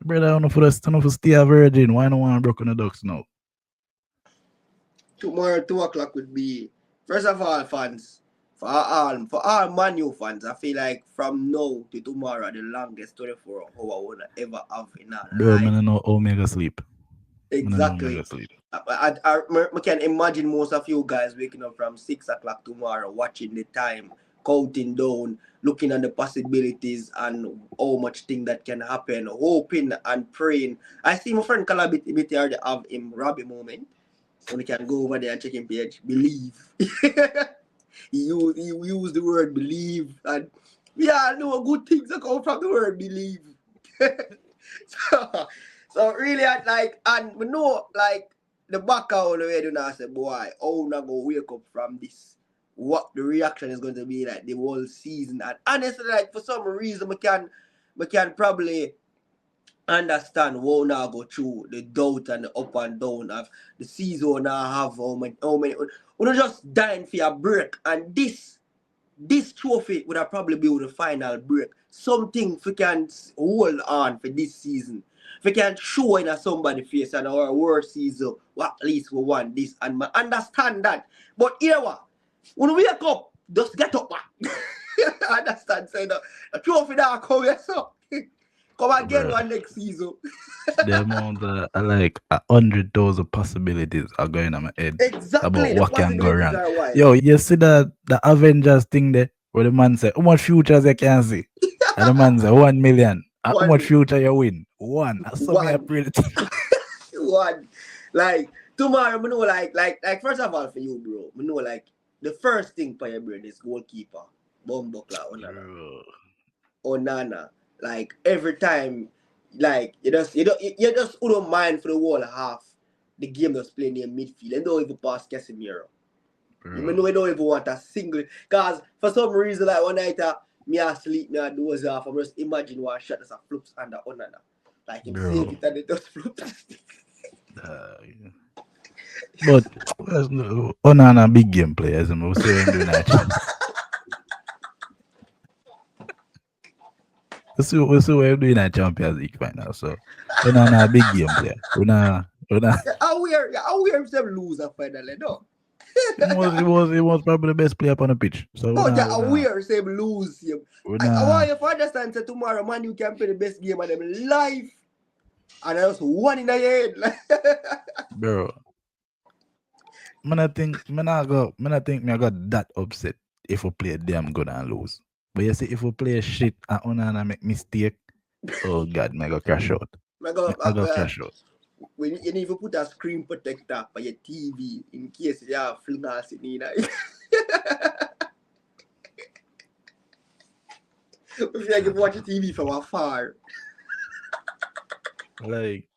S1: Brother, I don't know for stay a virgin. Why no want broken the ducks now?
S2: Tomorrow 2 o'clock would be first of all, fans. For all Man U fans, I feel like from now to tomorrow, the longest 24 hour we'll ever have in our
S1: Bro, I
S2: life.
S1: don't know Omega sleep. I don't know Omega
S2: Exactly.
S1: sleep.
S2: I can imagine most of you guys waking up from 6 o'clock tomorrow, watching the time, counting down, looking at the possibilities and how much thing that can happen, hoping and praying. I see my friend Calabit already have him Robbie moment. So we can go over there and check him page. Believe. he used the word believe, and we all know good things that come from the word believe. so, so really, and we know, like, the back out the way do not say, boy, how not go wake up from this? What the reaction is going to be like the whole season? And honestly, like, for some reason, we can probably understand what now go through the doubt and the up and down of the season now have how many we're just dying for a break, and this trophy would have probably been the final break. Something we can hold on for this season. We can show in a somebody face and our worst season, well, at least we won this and I understand that. But you know what? When we wake up, just get up, man. I understand saying that the trophy that come here, so come again
S1: Bro,
S2: one next season.
S1: the amount like 100,000 possibilities are going on my head about
S2: Exactly, the
S1: what can go
S2: possibilities
S1: wrong.
S2: are wild.
S1: Yo, you see the Avengers thing there where the man said, how much futures you can see? And the man said 1 million. How much
S2: one,
S1: future you win? One. I saw me a
S2: one,
S1: pretty
S2: one. Like tomorrow, I know, like first of all for you, bro, I know like the first thing for your brain is goalkeeper, Bumbleclaw, Onana. Like every time, like you just don't mind for the whole half. The game just playing in midfield and don't even pass Casemiro. You may
S1: bro.
S2: know you don't even want a single. Cause for some reason, like one night, me asleep, me a doze off. I'm just imagine one shot as a flips under Onana. Like him save
S1: Bro.
S2: it and it just flips.
S1: Yeah. But Onana big game players, and we'll see what him doing that. we see what we're doing at Champions League right now. So we're not a big game player. We're not.
S2: You're aware of them loser finally, no?
S1: He was probably the best player on the pitch. So we're
S2: But you're
S1: not. We're not.
S2: aware same lose him.
S1: We're
S2: I want
S1: not,
S2: you to understand that tomorrow man you can play the best game of them life. And I just one in the head.
S1: bro. Man, I think me I got that upset if we play damn good and lose. But you see, if we play shit and Onana make mistake, oh God, me I go crash out.
S2: I go,
S1: I go crash out.
S2: when you need to put a screen protector for your TV in case you have flingers in it. If you can watch the TV from afar.
S1: Like,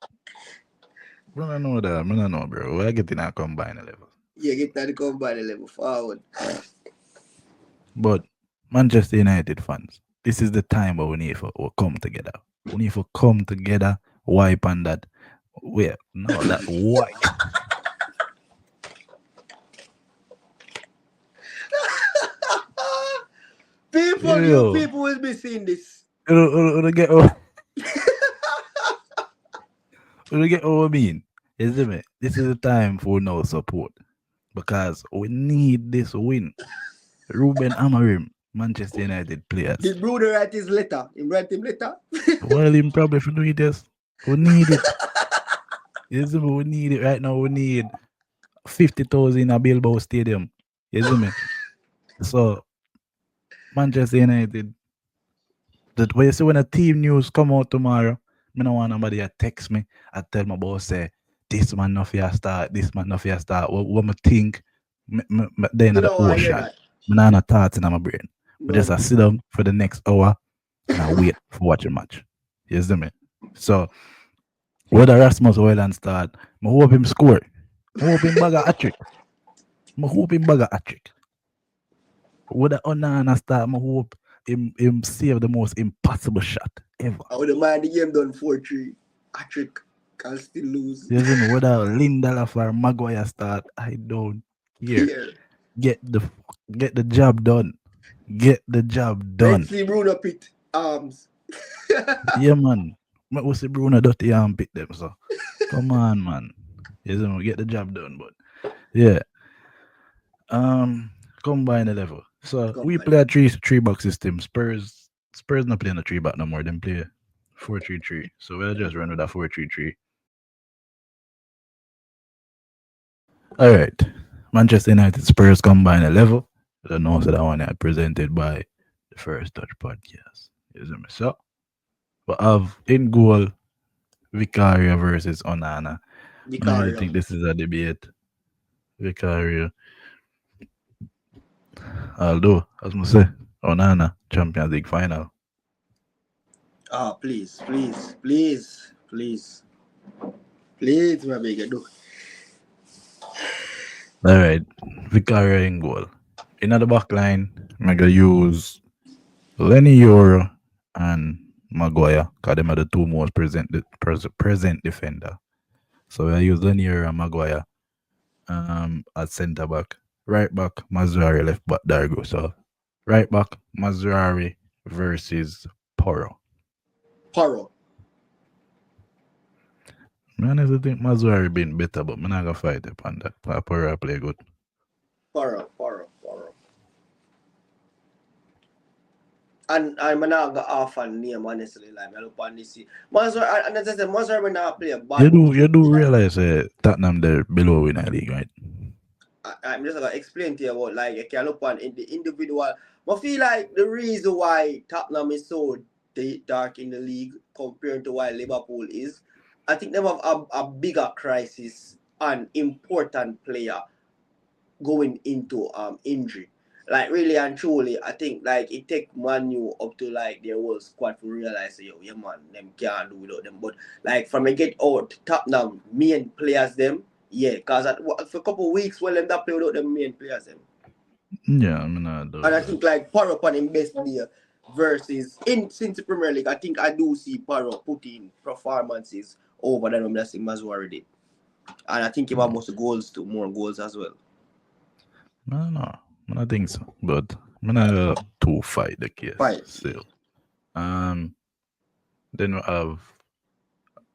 S1: I don't know that. I don't know, bro. We're getting a combined level.
S2: You get that combine level forward.
S1: But Manchester United fans, this is the time where we need to come together. We need to come together, wipe on that. Wait, no, that wipe.
S2: You
S1: Yo,
S2: people will be seeing this.
S1: it'll get over. It'll get over mean. Isn't it? This is the time for no support because we need this win. Ruben Amorim, Manchester United players.
S2: Did Bruno write his letter? He write him letter?
S1: Well, him probably for doing this. We need it. Isn't it? We need it right now. We need 50,000 in a Bilbao Stadium. Isn't it? So Manchester United. That way, you see when a team news come out tomorrow, me no want nobody to text me. I tell my boss say this man no fear start, this man no fear start. What me think, then
S2: You
S1: at the
S2: know why I hear
S1: ocean.
S2: that?
S1: Me nah no thoughts in my brain. But
S2: No.
S1: just I sit down for the next hour and I wait for watching match. You see me? So whether Rasmus Hoyland start, I hope him score. I hope him bag a hat-trick. I hope him bag a hat-trick. Whether Onana start, I hope him save the most impossible shot ever.
S2: I would have mind the game done 4-3. A trick. Can still lose.
S1: You see me? Whether Lindelof or Maguire start, I don't care.
S2: Here.
S1: Get the job done. Get the job
S2: Let's
S1: done.
S2: see Bruno Pitt arms.
S1: Yeah, man. We see Bruno dirty and pick them. So come on, man. You see me? Get the job done. But yeah. Combine the level. So we
S2: Combine.
S1: play a three box system. Spurs not playing a three back no more. Them play 4-3-3. So we'll just run with a 4-3-3. All right. Manchester United Spurs combine a level. I don't know so that one I presented by the First Touch podcast. You see me? So we have in goal Vicaria versus Onana. I really think
S2: Vicario.
S1: this is a debate. Vicaria. Although, as I say, Onana, Champions League final.
S2: Please, please, please, please. Please, my big do.
S1: All right. Vicaria in goal. In the back line, I'm going to use Lenny Euro and Maguire because them are the two most present defender. So I use Lenny Euro and Maguire at centre back. Right back, Mazurari, left back, Dargo. So right back, Mazurari versus Poro.
S2: Poro.
S1: I honestly think Mazurari been better, but I'm not going to fight upon that. Poro play good.
S2: Poro. And I'm not go off and name honestly like I look on this. Mazur and as I said, Mazur when I play a bad.
S1: You do realize Tottenham they're below in the league, right?
S2: I'm just gonna explain to you about like you can look on in the individual. I feel like the reason why Tottenham is so dark in the league compared to why Liverpool is, I think they have a bigger crisis and important player going into injury. Like really and truly, I think like it take Manu up to like their whole squad to realize yo, yeah man, them can't do without them. But like from a get out Tottenham main players them, yeah, cause for a couple of weeks well them that play without them main players them.
S1: Yeah, I mean, I do.
S2: And I think like Paro upon him best day versus in since the Premier League, I think I do see Paro putting performances over than what Mazwari did. And I think he have more goals as well.
S1: No, I don't think so. But I'm not to fight the case
S2: Fight.
S1: still. Then we have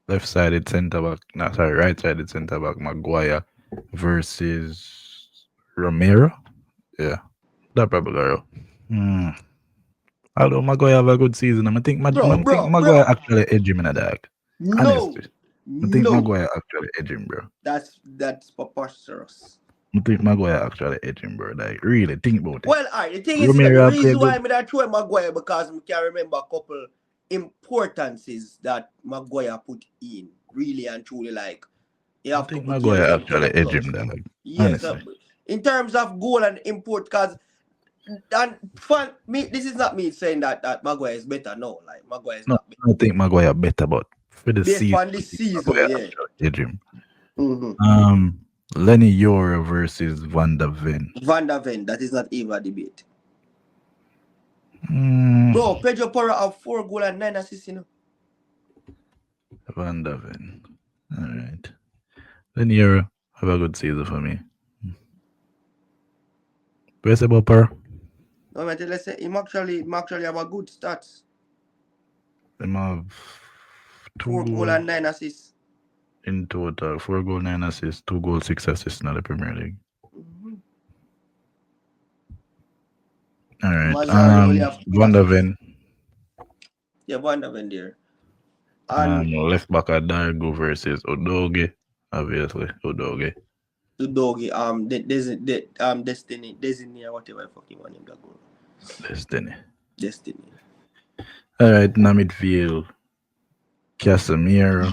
S1: left-sided centre back. No, sorry, right-sided centre back Maguire versus Romero. Yeah, that probably go. Hmm. Although Maguire have a good season,
S2: Bro,
S1: I think
S2: bro, bro.
S1: Maguire actually edge him in a dog.
S2: No,
S1: Honestly, I think
S2: no.
S1: Maguire actually edge him, bro.
S2: That's preposterous.
S1: I think Maguire actually edge him, bro. Like, really, think about it.
S2: Well, alright. The thing is, the
S1: Romero play
S2: reason why
S1: good.
S2: I'm not throw Maguire because I can remember a couple importances that Maguire put in, really and truly. Like he
S1: I
S2: have a
S1: think
S2: couple games
S1: Maguire
S2: in
S1: actually
S2: club
S1: edge him,
S2: plus.
S1: dog.
S2: Yes,
S1: Honestly,
S2: in terms of goal and import, because and fun me. This is not me saying that Maguire is better. No, like Maguire is
S1: no,
S2: not
S1: I don't think Maguire better, but for the
S2: based
S1: season,
S2: on
S1: I
S2: this
S1: think
S2: season.
S1: Maguire
S2: Yeah.
S1: actually edge him.
S2: Mm-hmm.
S1: Lenny Yora versus Van der Ven.
S2: Van der Ven, that is not even a debate.
S1: Mm,
S2: Bro, Pedro Porro have 4 goal and 9 assists.
S1: Van der Ven. All right. Lenny Yora have a good season for me. Where's the bumper?
S2: No, man, let's say him actually have a good stats.
S1: Them have two
S2: 4 goal
S1: goal
S2: and 9 assists.
S1: in total. 4 goal, 9 assists, 2 goal, 6 assists in the Premier League.
S2: Mm-hmm.
S1: All right.
S2: Mazari only have 2
S1: Van der
S2: assists.
S1: Ven.
S2: Yeah, Van der Ven there. And
S1: Left back at Dargo versus Odoge. Obviously, Odoge.
S2: the doggy, Destiny, or whatever the fucking one name that go.
S1: Destiny.
S2: Destiny.
S1: All right. Now midfield. Casemiro.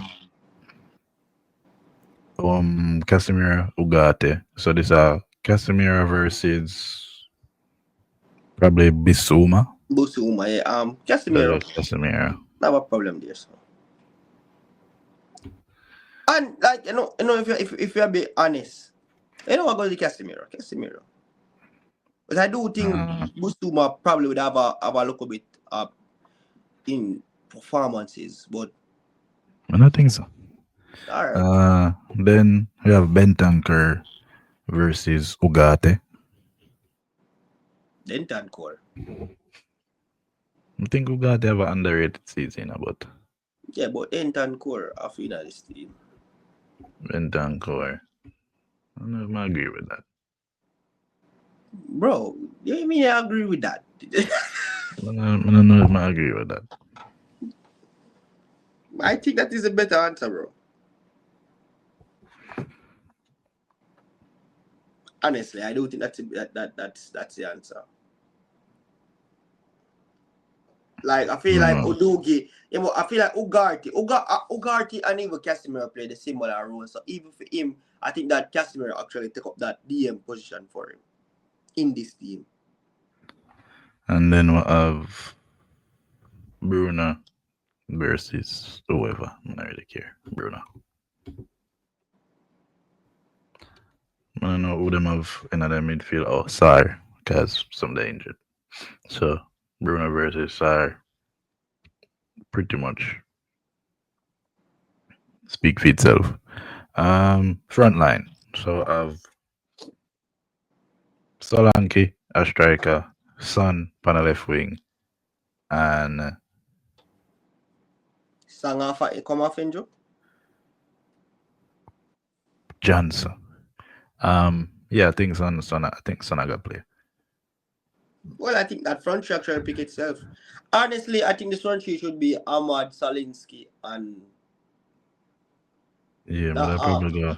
S1: Casemiro Ugarte. So this are Casemiro versus probably Bissouma.
S2: Busuma, yeah.
S1: That
S2: Casemiro,
S1: was Casemiro.
S2: not a problem there. So. And like if you're be honest, I go to Casemiro. Casemiro. But I do think
S1: Uh,
S2: Busuma probably would have a little bit in performances, but
S1: I don't think so.
S2: alright.
S1: Then we have Bentancur versus Ugarte.
S2: Denton core.
S1: I think Ugarte have an underrated season, but
S2: Yeah, but Denton core I feel that this team.
S1: Bentancur. I don't know if I agree with that.
S2: Bro, you mean I agree with that?
S1: I don't know if I agree with that.
S2: I think that is a better answer, bro. Honestly, I don't think that's the answer. Like I feel like
S1: No.
S2: Udogi, I feel like Ugarte and even Casemiro play the similar role. So even for him, I think that Casemiro actually take up that DM position for him in this team.
S1: And then we have Bruno versus whoever. I don't really care. Bruno. I don't know who them have in the midfield. Oh, Sar, because some they injured. So Bruno versus Sar, pretty much speak for itself. Front line. So I've Solanke, a striker, Son, on the left wing, and
S2: Sanga come off injury.
S1: Johnson. Yeah, I think Son I got play.
S2: Well, I think that front three actually pick itself. Honestly, I think the front three should be Ahmad, Salinsky, and
S1: Yeah, but I probably go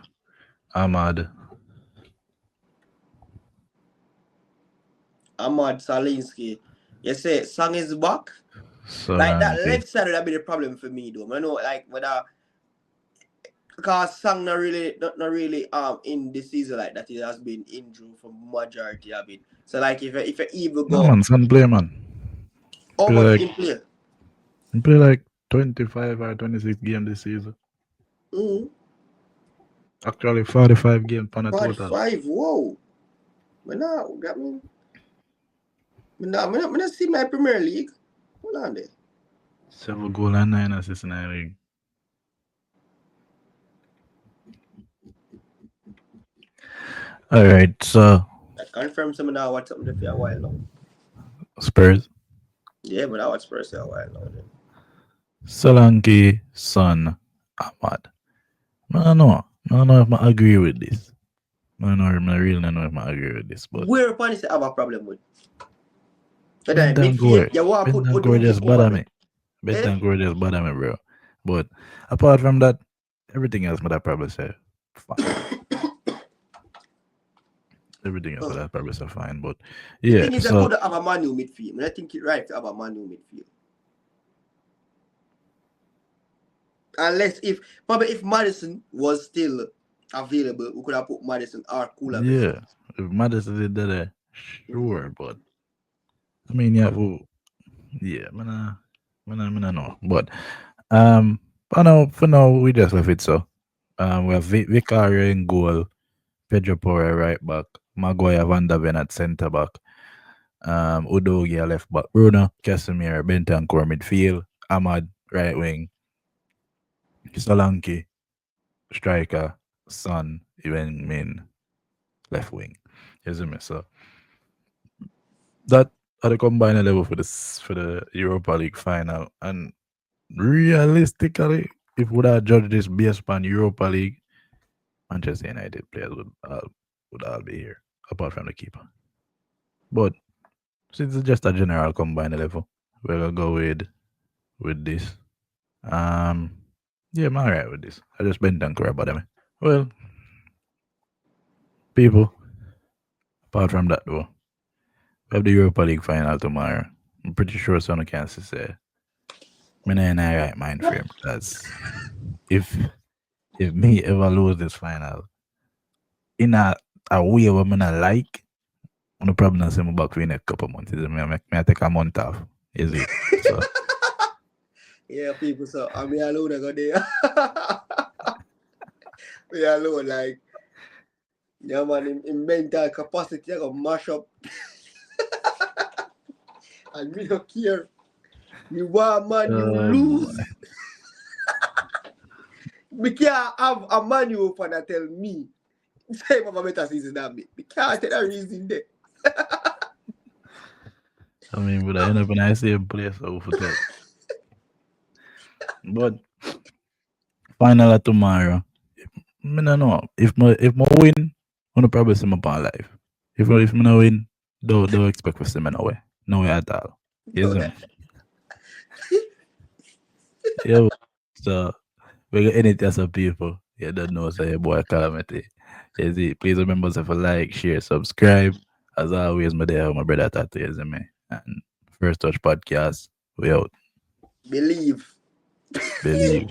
S1: Ahmad,
S2: Ahmad Salinsky. You say Sang is back. Like that
S1: Solanke.
S2: left side would be the problem for me though. I know like whether because Sang not really in the season like that, he has been injured for majority of it. So like if you even
S1: No
S2: go
S1: man, Son play man.
S2: how
S1: Play
S2: much
S1: like
S2: in play?
S1: he play like 25 or 26 games this season.
S2: Mm-hmm.
S1: Actually 45 games on a total.
S2: 45, whoa. When I got me. When I see my Premier League. Hold on there.
S1: 7 goal and 9 assists in the league. Alright, so
S2: I confirm some now what's something for a while now.
S1: Spurs.
S2: Yeah, but I watch Spurs for a while now then.
S1: Solanke, Son, Ahmad. I don't know. I don't know if I agree with this. I really don't know if I agree with this, but
S2: Where Panis have a problem with? But then
S1: Bentancur,
S2: midfield, you want to put
S1: Bentancur
S2: Udugi
S1: just
S2: over
S1: bother
S2: me.
S1: me.
S2: Eh?
S1: Bentancur just bother me, bro. But apart from that, everything else, but I probably say fine. Everything else, but I probably say fine. But
S2: The
S1: yeah,
S2: thing is, I
S1: so
S2: could have a Manu midfield. I think it right to have a Manu midfield. Unless if probably if Madison was still available, we could have put Madison or Kula
S1: yeah,
S2: Bessis.
S1: if Madison did that,
S2: Mm-hmm.
S1: sure. But I mean, yeah, well, yeah, man, I know. But I know for now we just left it so. We have Vicario in goal, Pedro Porre right back, Maguire Van der Ven at centre back, Udogi at left back, Bruno, Casemiro, Bentancur midfield, Ahmad right wing, Solanke striker, Son even main left wing. You see me? So that at the combined level for the Europa League final. And realistically, if would I judge this based upon Europa League, Manchester United players would all be here, apart from the keeper. But since it's just a general combined level, we're gonna go with this. Um, yeah, I'm alright with this. I just been done about them. Well, people, apart from that though, we have the Europa League final tomorrow. I'm pretty sure someone can say, me not in a right mind frame because if if me ever lose this final in a way where me not like, I'm probably not see me back in a couple months. Is it? Me I take a month off. Is it? So
S2: Yeah, people. So I mean, alone I go there. We alone like yeah, man. In mental capacity, I go mash up, and me don't care. Me want man, you
S1: boy.
S2: lose. Me can't have a man you fan that tell me say have a better season than me. Me can't take that reason there.
S1: I mean, but I end up in the same place over that. But final tomorrow. Me no know. If my win, I'm probably see my upon life. If me no win, don't expect to see me no way. No way at all. You see me? Yeah. So we got any test of people. You don't know say your boy calamity. You see, please remember to like, share, subscribe. As always, my there, my brother Tato, you see me. And First Touch Podcast. We out.
S2: Believe.
S1: Believe.